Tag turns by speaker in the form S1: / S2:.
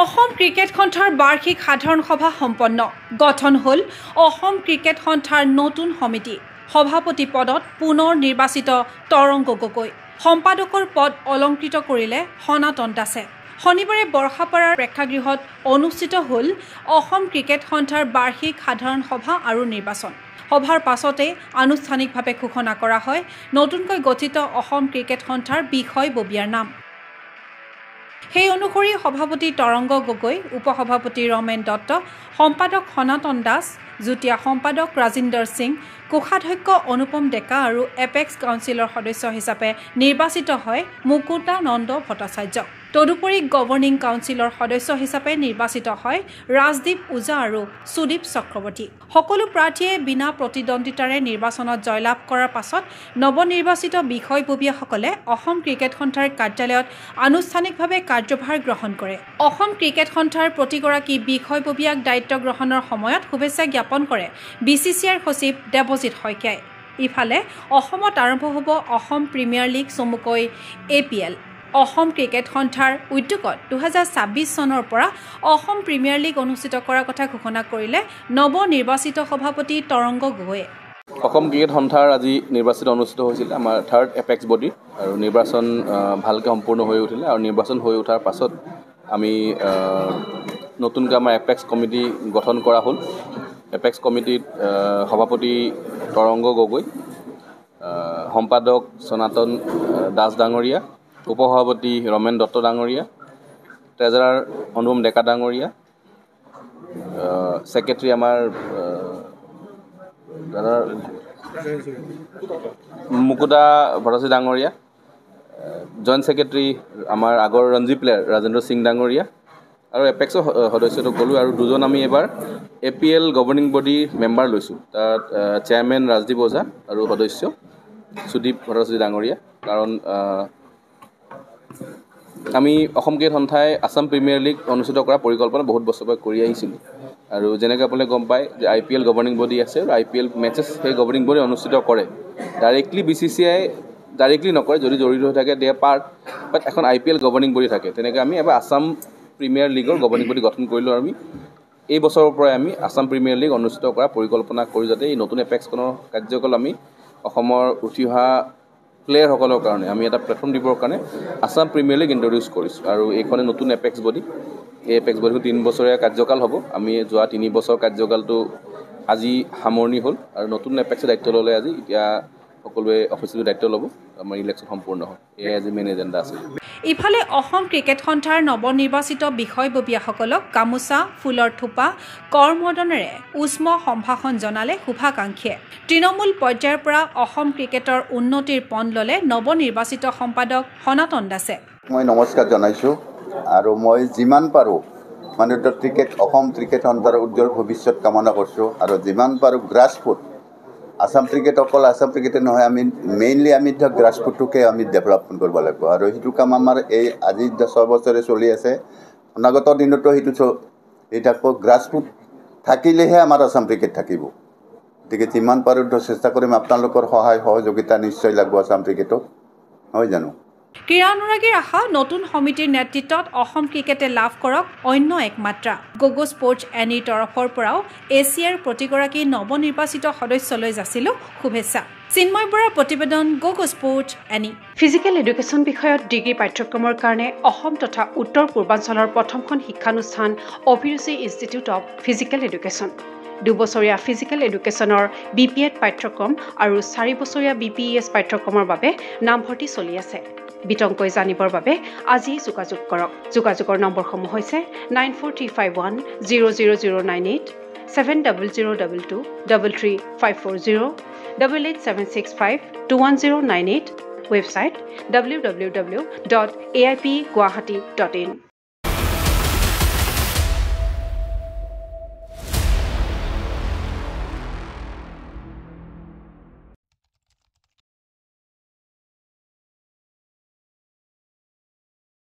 S1: Assam cricket সন্থাৰ বাৰ্ষিক সাধাৰণ সভা সম্পন্ন গঠন হল অসম ক্ৰিকেট সন্থাৰ নতুন সমিতি সভাপতি পদত পুনৰ নিৰ্বাচিত তৰংগ গগৈ সম্পাদকৰ পদ অলংকৃত কৰিলে সনাতন দাসে শনিবাৰে বৰ্ষাপাৰাৰ প্ৰেক্ষাগৃহত অনুষ্ঠিত হল অসম ক্ৰিকেট সন্থাৰ বাৰ্ষিক সাধাৰণ সভা আৰু নিৰ্বাচন সভাৰ পাছতে আনুষ্ঠানিকভাৱে ঘোষণা কৰা হয় নতুনকৈ গঠিত অসম ক্ৰিকেট সন্থাৰ বিষয়ববীয়াৰ নাম সেই অনুসৰি সভাপতি তৰংগ গগৈ উপসভাপতি ৰমেন দত্ত সম্পাদক সনাতন দাস যুটীয়া সম্পাদক ৰাজিন্দৰ সিং কোষাধ্যক্ষ অনুপম ডেকা আৰু এপেক্স কাউন্সিলৰ সদস্য হিচাপে নিৰ্বাচিত হয় মুকুতানন্দ ভট্টাচাৰ্য তদুপৰি গভৰ্নিং কাউন্সিলৰ সদস্য হিচাপে নিৰ্বাচিত হয় ৰাজদীপ ওজা আৰু সুদীপ চক্ৰৱৰ্তী সকলো প্ৰাৰ্থীয়ে বিনা প্ৰতিদ্বন্দ্বিতাৰে নিৰ্বাচনত জয়লাভ কৰাৰ পাছত নৱনিৰ্বাচিত বিষয়ববীয়াসকলে অসম ক্ৰিকেট সন্থাৰ কাৰ্যালয়ত আনুষ্ঠানিকভাৱে কাৰ্যভাৰ গ্ৰহণ কৰে অসম ক্ৰিকেট সন্থাৰ প্ৰতিগৰাকী বিষয়ববীয়াক দায়িত্ব গ্ৰহণৰ সময়ত শুভেচ্ছা জ্ঞাপন কৰে বিচিচিআইৰ সচিব দেৱজিৎ শইকীয়াই ইফালে অসমত আৰম্ভ হ'ব অসম প্ৰিমিয়াৰ লীগ চমুকৈ APL অসম ক্ৰিকেট সন্থাৰ উদ্যোগত 2026 চনৰ পৰা অসম প্ৰিমিয়াৰ লীগ অনুষ্ঠিত কৰাৰ কথা ঘোষণা কৰিলে নৱনিৰ্বাচিত সভাপতি তৰংগ গগৈয়ে
S2: অসম ক্ৰিকেট সন্থাৰ আজি নিৰ্বাচিত অনুষ্ঠিত হৈছিল আমাৰ থাৰ্ড এপেক্স বডি আৰু নিৰ্বাচন ভালকৈ সম্পূৰ্ণ হৈ উঠিলে আৰু নিৰ্বাচন হৈ উঠাৰ পাছত আমি নতুনকৈ আমাৰ এপেক্স কমিটি গঠন কৰা হ'ল এপেক্স কমিটিত সভাপতি তৰংগ গগৈ সম্পাদক সনাতন দাস ডাঙৰীয়া উপসভাপতি ৰমেন দত্ত ডাঙৰীয়া ট্ৰেজাৰাৰ অনুপম ডেকা ডাঙৰীয়া সেক্ৰেটাৰী আমাৰ মুকুতা ভট্টাচাৰ্য ডাঙৰীয়া জইণ্ট সেক্ৰেটাৰী আমাৰ আগৰ ৰঞ্জী প্লেয়াৰ ৰাজেন্দ্ৰ সিং ডাঙৰীয়া আৰু এপেক্সৰ সদস্যটো ক'লোঁ আৰু দুজন আমি এবাৰ APL গভৰ্নিং বডিৰ মেম্বাৰ লৈছোঁ তাত চেয়াৰমেন ৰাজদীপ ওজা আৰু সদস্য সুদীপ ভট্টাচাৰ্য ডাঙৰীয়া কাৰণ আমি অসম ক্ৰিকেট সন্থাই আসাম প্ৰিমিয়াৰ লীগ অনুষ্ঠিত কৰা পৰিকল্পনা বহুত বছৰৰ পৰা কৰি আহিছিলোঁ আৰু যেনেকৈ আপোনালোকে গম পায় যে IPL গভৰ্নিং বডি আছে আৰু IPL মেচেছ সেই গভৰ্নিং বডি অনুষ্ঠিত কৰে ডাইৰেক্টলি BCCI ডাইৰেক্টলি নকৰে যদি জড়িত হৈ থাকে দে পাৰ্ট বাট এখন IPL গভৰ্নিং বডি থাকে তেনেকৈ আমি এবাৰ আসাম প্ৰিমিয়াৰ লীগৰ গভৰ্নিং বডি গঠন কৰিলোঁ আৰু আমি এই বছৰৰ পৰাই আমি আসাম প্ৰিমিয়াৰ লীগ অনুষ্ঠিত কৰা পৰিকল্পনা কৰি যাতে এই নতুন এপেক্সখনৰ কাৰ্যকলাপ আমি অসমৰ উঠি অহা প্লেয়াৰসকলৰ কাৰণে আমি এটা প্লেটফৰ্ম দিবৰ কাৰণে আসাম প্ৰিমিয়াৰ লীগ ইন্ট্ৰডিউচ কৰিছোঁ আৰু এইখনে নতুন এপেক্স বডি এই এপেক্স বডিটো 3 বছৰীয়া কাৰ্যকাল হ'ব আমি যোৱা 3 বছৰ কাৰ্যকালটো আজি সামৰণি হ'ল আৰু নতুন এপেক্সৰ দায়িত্ব ল'লে আজি এতিয়া সকলোৱে অফিচিয়েলি দায়িত্ব ল'ব আমাৰ ইলেকশ্যন সম্পূৰ্ণ হয় এয়া আজি মেইন এজেণ্ডা আছে
S1: ইফালে অসম ক্ৰিকেট সন্থাৰ নৱনিৰ্বাচিত বিষয়ববীয়াসকলক গামোচা ফুলৰ থোপা কৰমৰ্দনেৰে উষ্ম সম্ভাষণ জনালে শুভাকাংক্ষীয়ে তৃণমূল পৰ্যায়ৰ পৰা অসম ক্ৰিকেটৰ উন্নতিৰ পণ ল'লে নৱনিৰ্বাচিত সম্পাদক সনাতন দাসে
S3: মই নমস্কাৰ জনাইছোঁ আৰু মই যিমান পাৰোঁ মানে ক্ৰিকেট অসম ক্ৰিকেট সন্থাৰ উজ্জ্বল ভৱিষ্যত কামনা কৰিছোঁ আৰু যিমান পাৰোঁ গ্ৰাছফুট আসাম ক্ৰিকেট অকল আসাম ক্ৰিকেটে নহয় আমি মেইনলি আমি গ্ৰাছফুটটোকে আমি ডেভেলপমেণ্ট কৰিব লাগিব আৰু সেইটো কাম আমাৰ এই আজি 10 বছৰে চলি আছে অনাগত দিনতো সেইটো থাকিব গ্ৰাছফুট থাকিলেহে আমাৰ আসাম ক্ৰিকেট থাকিব গতিকে যিমান পাৰোঁ চেষ্টা কৰিম আপোনালোকৰ সহায় সহযোগিতা নিশ্চয় লাগিব আসাম ক্ৰিকেটক নহয় জানো
S1: ক্ৰীড়া অনুৰাগীৰ আশা নতুন সমিতিৰ নেতৃত্বত অসম ক্ৰিকেটে লাভ কৰক অন্য এক মাত্ৰা গগো স্পৰ্টছ এনিৰ তৰফৰ পৰাও এছিয়াৰ প্ৰতিগৰাকী নৱনিৰ্বাচিত সদস্যলৈ যাচিলো শুভেচ্ছা চিন্ময় বৰাৰ প্ৰতিবেদন Gogo sports any physical education বিষয়ত ডিগ্ৰী পাঠ্যক্ৰমৰ কাৰণে অসম তথা উত্তৰ পূৰ্বাঞ্চলৰ প্ৰথমখন শিক্ষানুষ্ঠান অভিৰুচি ইনষ্টিটিউট অৱ ফিজিকেল এডুকেশ্যন 2 বছৰীয়া ফিজিকেল এডুকেশ্যনৰ BPEd পাঠ্যক্ৰম আৰু 4 বছৰীয়া BPES পাঠ্যক্ৰমৰ বাবে নামভৰ্তি চলি আছে বিতংকৈ জানিবৰ বাবে আজি যোগাযোগ কৰক যোগাযোগৰ নম্বৰসমূহ হৈছে 9435100098 700222 33540 88765210988 ৱেবছাইট www.aipguwahati.in